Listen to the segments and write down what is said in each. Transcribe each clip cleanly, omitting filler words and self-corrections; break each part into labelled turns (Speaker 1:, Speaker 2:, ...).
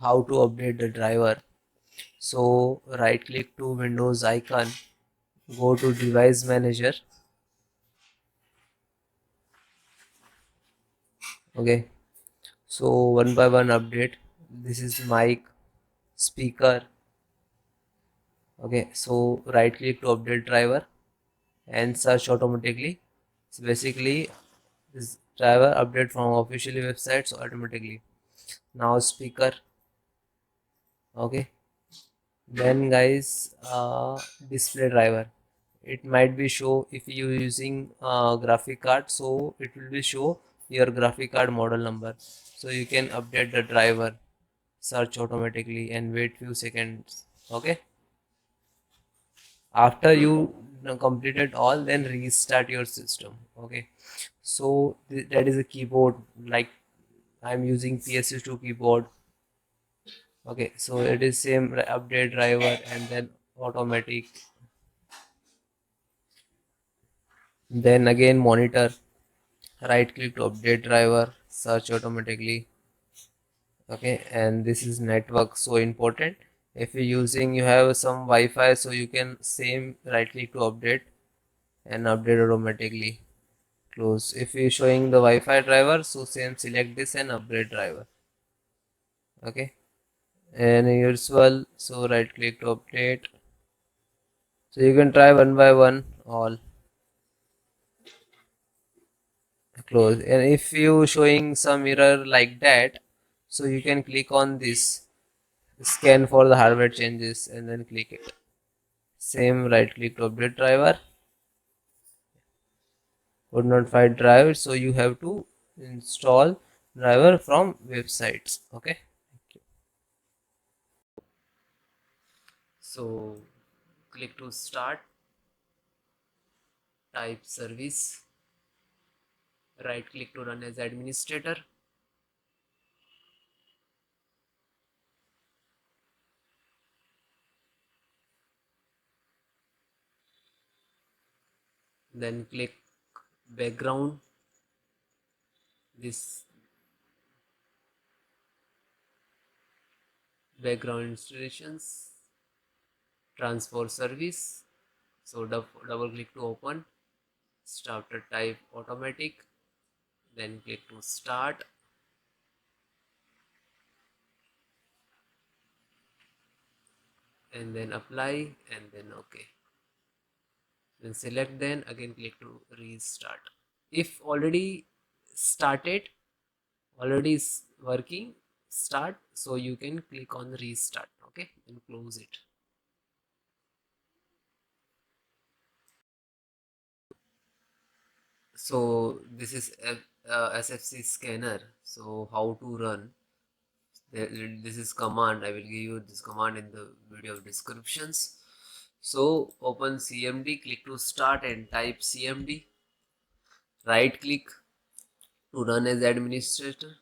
Speaker 1: how to update the driver. So right click to Windows icon, go to device manager. Okay, so one by one update. This is mic, speaker. Okay, so right click to update driver and search automatically. So basically this driver update from officially websites automatically. Now speaker. Okay, then guys, display driver, it might be show if you using graphic card, so it will be show your graphic card model number, so you can update the driver, search automatically and wait few seconds. Okay, after you completed all, then restart your system. Okay, so that is a keyboard, like I'm using PS2 keyboard. Okay, so it is same update driver and then automatic. Then again monitor, right click to update driver, search automatically. Okay, and this is network, so important. If you're using, you have some Wi-Fi, so you can same right click to update and update automatically. Close. If you're showing the Wi-Fi driver, so same select this and upgrade driver. Okay, and usual, so right click to update. So you can try one by one all. Close. And if you showing some error like that, so you can click on this scan for the hardware changes and then click it. Same right click to update driver, could not find driver, so you have to install driver from websites. Okay, so click to start, type service, right click to run as administrator. Then click background, this background installations, transport service. So double click to open, starter type automatic, then click to start, and then apply, and then okay, then select, then again click to restart. If already started, already is working, start, so you can click on restart. Okay, and close it. So this is a SFC scanner. So how to run, this is command, I will give you this command in the video descriptions. So open CMD, click to start and type CMD, right click to run as administrator,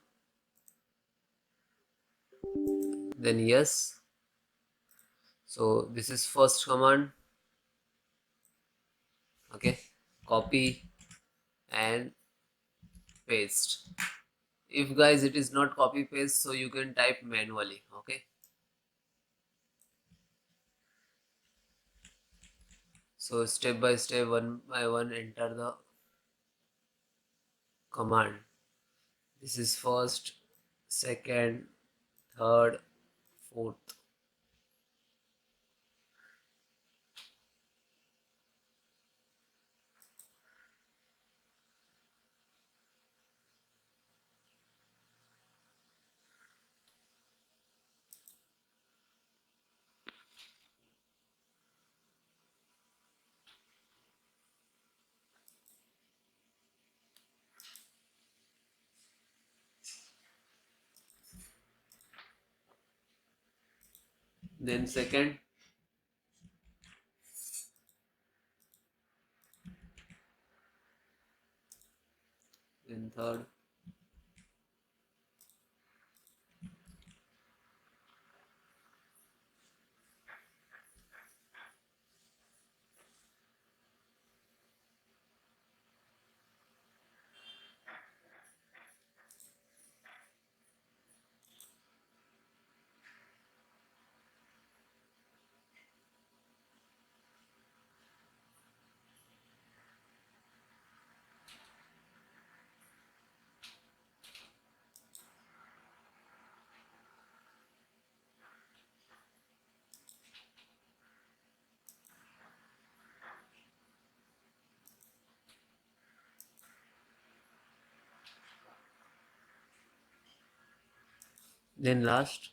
Speaker 1: then yes. So this is first command. Okay, copy and paste. If guys it is not copy paste, so you can type manually. Okay, so step by step, one by one, enter the command. This is first, second, third, fourth. Then second, then third, Then last